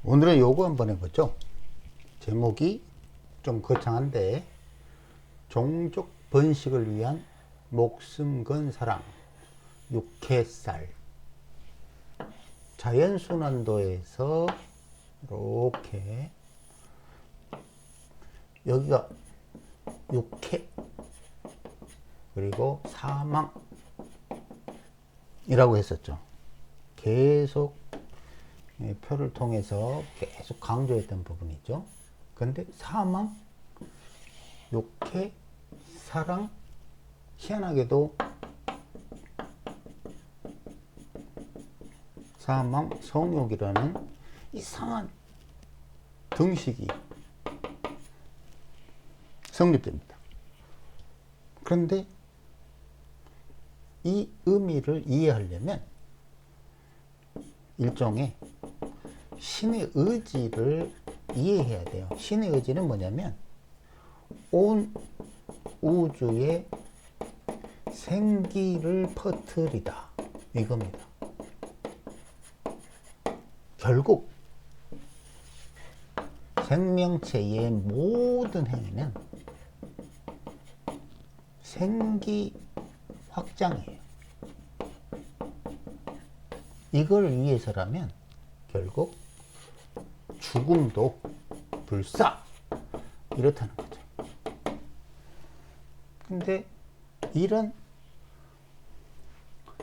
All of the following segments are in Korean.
오늘은 요거 한번 해보죠. 제목이 좀 거창한데, 종족 번식을 위한 목숨 건 사랑, 육회살. 자연순환도에서 이렇게 여기가 육회 그리고 사망이라고 했었죠. 계속 표를 통해서 계속 강조했던 부분이죠. 근데 사망, 육회, 사랑, 희한하게도 사망, 성욕이라는 이상한 등식이 성립됩니다. 그런데 이 의미를 이해하려면 일종의 신의 의지를 이해해야 돼요. 신의 의지는 뭐냐면 온 우주에 생기를 퍼뜨리다 이겁니다. 결국 생명체의 모든 행위는 생기 확장이에요. 이걸 위해서라면 결국 죽음도 불사 이렇다는 거죠. 근데 이런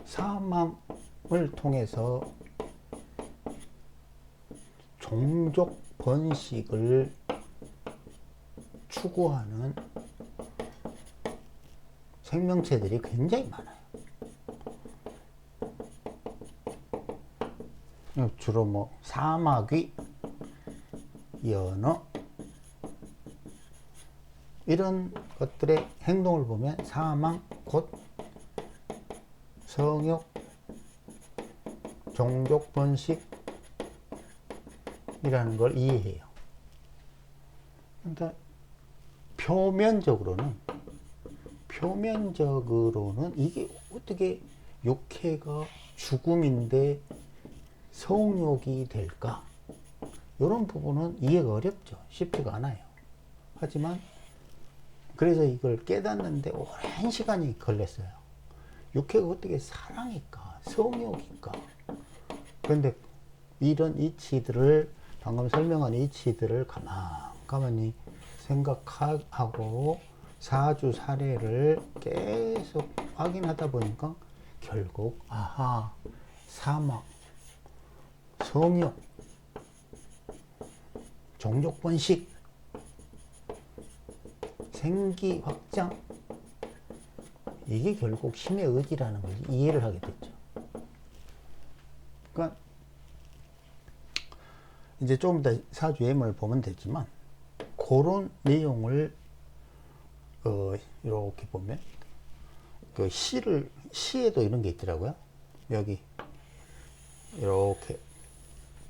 사망을 통해서 종족 번식을 추구하는 생명체들이 굉장히 많아요. 주로 뭐 사마귀, 연어 이런 것들의 행동을 보면 사망, 곧 성욕, 종족 번식이라는 걸 이해해요. 그러니까 표면적으로는 이게 어떻게 육회가 죽음인데 성욕이 될까? 이런 부분은 이해가 어렵죠. 쉽지가 않아요. 하지만 그래서 이걸 깨닫는데 오랜 시간이 걸렸어요. 육회가 어떻게 사랑일까? 성욕일까? 그런데 이런 이치들을 방금 설명한 이치들을 가만히 생각하고 사주 사례를 계속 확인하다 보니까 결국 아하, 사막, 성욕, 종족 번식, 생기 확장, 이게 결국 신의 의지라는 걸 이해를 하게 됐죠. 그러니까 이제 조금 더 사주 예문을 보면 되지만 그런 내용을 이렇게 보면 그 시에도 이런 게 있더라고요. 여기 이렇게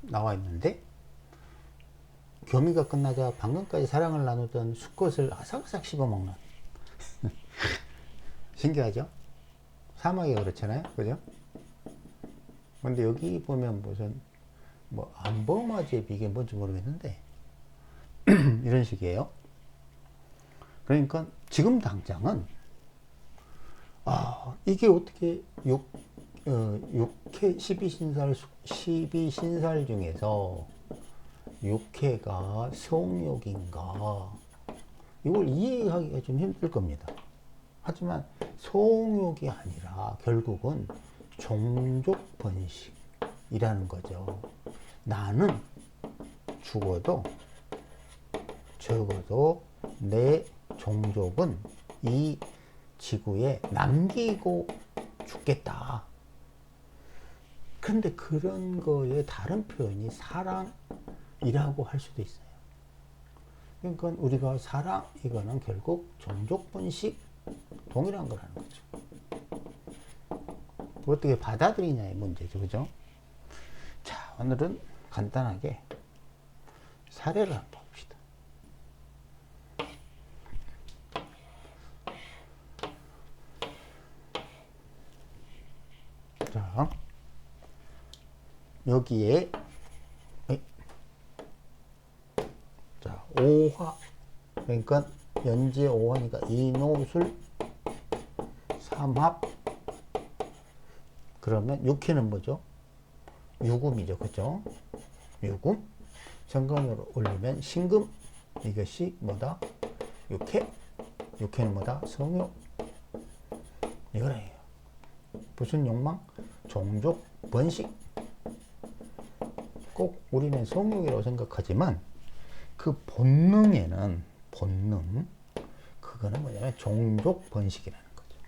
나와 있는데, 교미가 끝나자 방금까지 사랑을 나누던 수컷을 아삭아삭 씹어먹는 신기하죠? 사막이 그렇잖아요, 그죠? 근데 여기 보면 무슨 뭐 안범아제비 이게 뭔지 모르겠는데 이런 식이에요. 그러니까 지금 당장은 이게 어떻게 육회 12신살 중에서 육회가 성욕인가, 이걸 이해하기가 좀 힘들 겁니다. 하지만 성욕이 아니라 결국은 종족 번식이라는 거죠. 나는 죽어도 적어도 내 종족은 이 지구에 남기고 죽겠다. 그런데 그런 거에 다른 표현이 사랑이라고 할 수도 있어요. 그러니까 우리가 사랑, 이거는 결국 종족 번식 동일한 거라는 거죠. 어떻게 받아들이냐의 문제죠, 그죠? 자, 오늘은 간단하게 사례를 한번 봅시다. 자, 여기에 오화, 그러니까 연지의 오화니까 이노술 삼합, 그러면 육해는 뭐죠? 유금이죠. 그죠? 유금. 정관으로 올리면 신금. 이것이 뭐다? 육해. 육해는 뭐다? 성욕. 이거래요. 무슨 욕망? 종족, 번식. 꼭 우리는 성욕이라고 생각하지만 그 본능에는 그거는 뭐냐면 종족 번식이라는 거죠.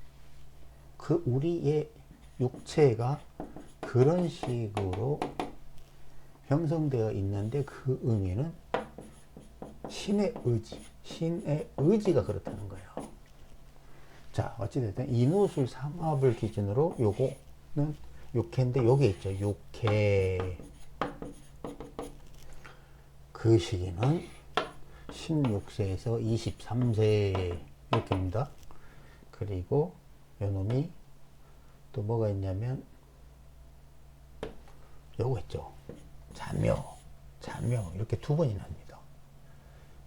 그 우리의 육체가 그런 식으로 형성되어 있는데 그 의미는 신의 의지가 그렇다는 거예요. 자, 어찌됐든 이노술 삼합을 기준으로 요거는 육해인데 요게 있죠. 육해. 그 시기는 16세에서 23세 이렇게입니다. 그리고 요놈이 또 뭐가 있냐면 요거 있죠. 자묘 이렇게 두 번이 납니다.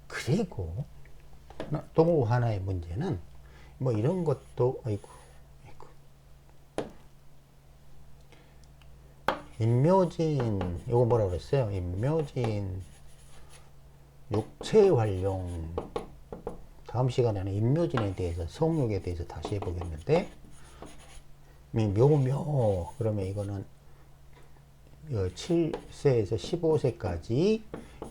그리고 또 하나의 문제는 뭐 이런 것도 아이고 임묘진 요거 뭐라고 그랬어요? 임묘진 육체 활용. 다음 시간에는 임묘진에 대해서 성욕에 대해서 다시 해보겠는데 묘 그러면 이거는 7세에서 15세까지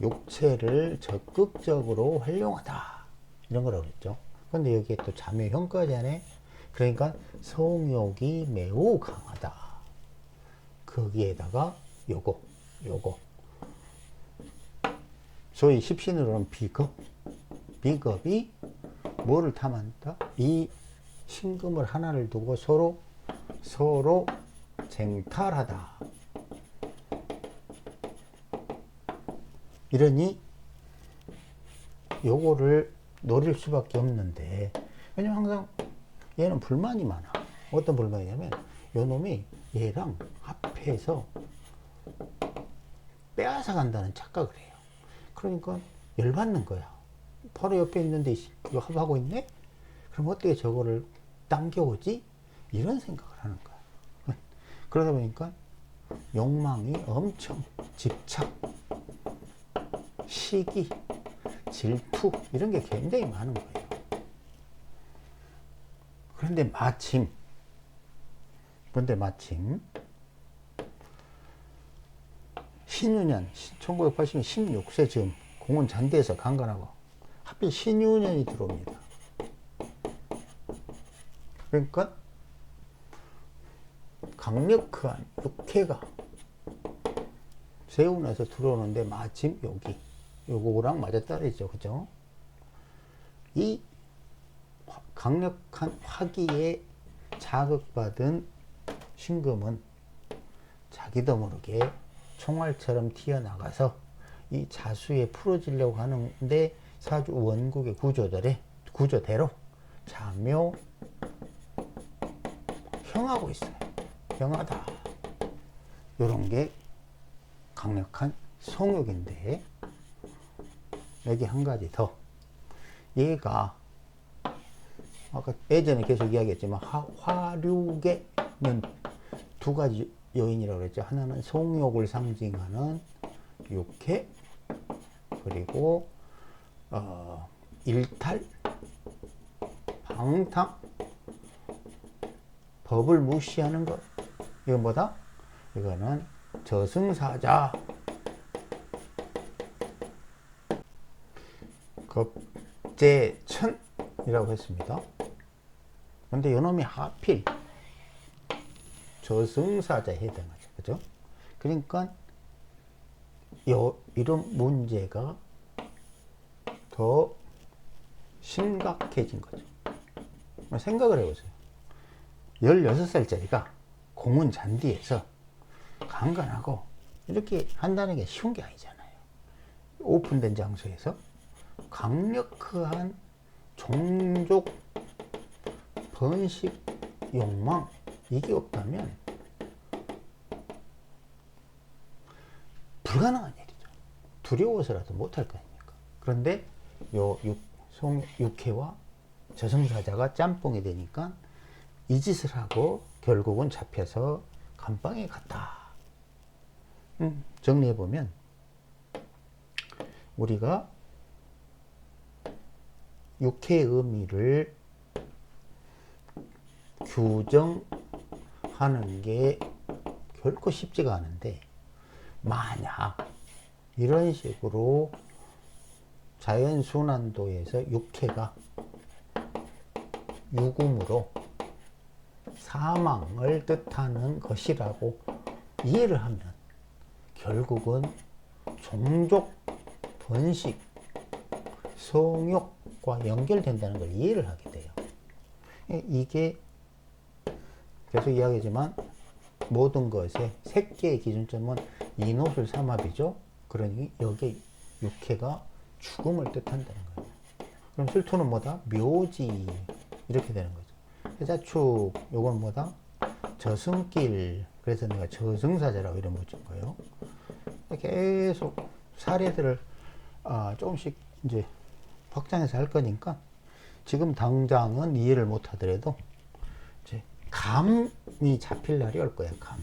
육체를 적극적으로 활용하다 이런 거라고 그랬죠. 근데 여기에 또 자묘형까지 하네. 그러니까 성욕이 매우 강하다. 거기에다가 요거 소위 십신으로는 비겁이 뭐를 탐한다? 이 신금을 하나를 두고 서로 쟁탈하다. 이러니 요거를 노릴 수밖에 없는데, 왜냐면 항상 얘는 불만이 많아. 어떤 불만이냐면 요 놈이 얘랑 합해서 빼앗아 간다는 착각을 해요. 그러니까 열받는 거야. 바로 옆에 있는데 그거 합하고 있네? 그럼 어떻게 저거를 당겨오지? 이런 생각을 하는 거야. 그러다 보니까 욕망이 엄청 집착, 시기, 질투 이런 게 굉장히 많은 거예요. 그런데 마침 1980년 16세 즈음 공은 잔디에서 강간하고 하필 신유년이 들어옵니다. 그러니까 강력한 육해가 세운에서 들어오는데 마침 요거랑 맞아떨어지죠. 그죠? 이 강력한 화기에 자극받은 신금은 자기도 모르게 총알처럼 튀어나가서 이 자수에 풀어지려고 하는데 사주 원국의 구조대로 자묘 형하고 있어요. 형하다. 요런 게 강력한 성욕인데, 여기 한 가지 더. 얘가 아까 예전에 계속 이야기했지만 화륙에는 두 가지 요인이라고 그랬죠. 하나는 성욕을 상징하는 육해, 그리고 일탈, 방탕, 법을 무시하는 것. 이건 뭐다? 이거는 저승사자, 겁재천이라고 했습니다. 근데 요놈이 하필 저승사자에 해당하죠. 그죠? 그러니까 이런 문제가 더 심각해진 거죠. 생각을 해보세요. 16살짜리가 공은 잔디에서 강간하고 이렇게 한다는 게 쉬운 게 아니잖아요. 오픈된 장소에서 강력한 종족 번식 욕망, 이게 없다면 불가능한 일이죠. 두려워서라도 못할 거 아닙니까? 그런데 요 육해와 저승사자가 짬뽕이 되니까 이 짓을 하고 결국은 잡혀서 감방에 갔다. 정리해보면 우리가 육해의 의미를 규정하는 게 결코 쉽지가 않은데, 만약 이런 식으로 자연순환도에서 육해가 유금으로 사망을 뜻하는 것이라고 이해를 하면 결국은 종족, 번식, 성욕과 연결된다는 걸 이해를 하게 돼요. 이게 계속 이야기하지만 모든 것의 색계의 기준점은 이노술 삼합이죠. 그러니 여기에 육해가 죽음을 뜻한다는 거예요. 그럼 술토는 뭐다? 묘지 이렇게 되는 거죠. 해자축 요건 뭐다? 저승길. 그래서 내가 저승사자라고 이름 붙인 거예요. 계속 사례들을 조금씩 이제 확장해서 할 거니까 지금 당장은 이해를 못 하더라도 이제 감이 잡힐 날이 올 거예요. 감.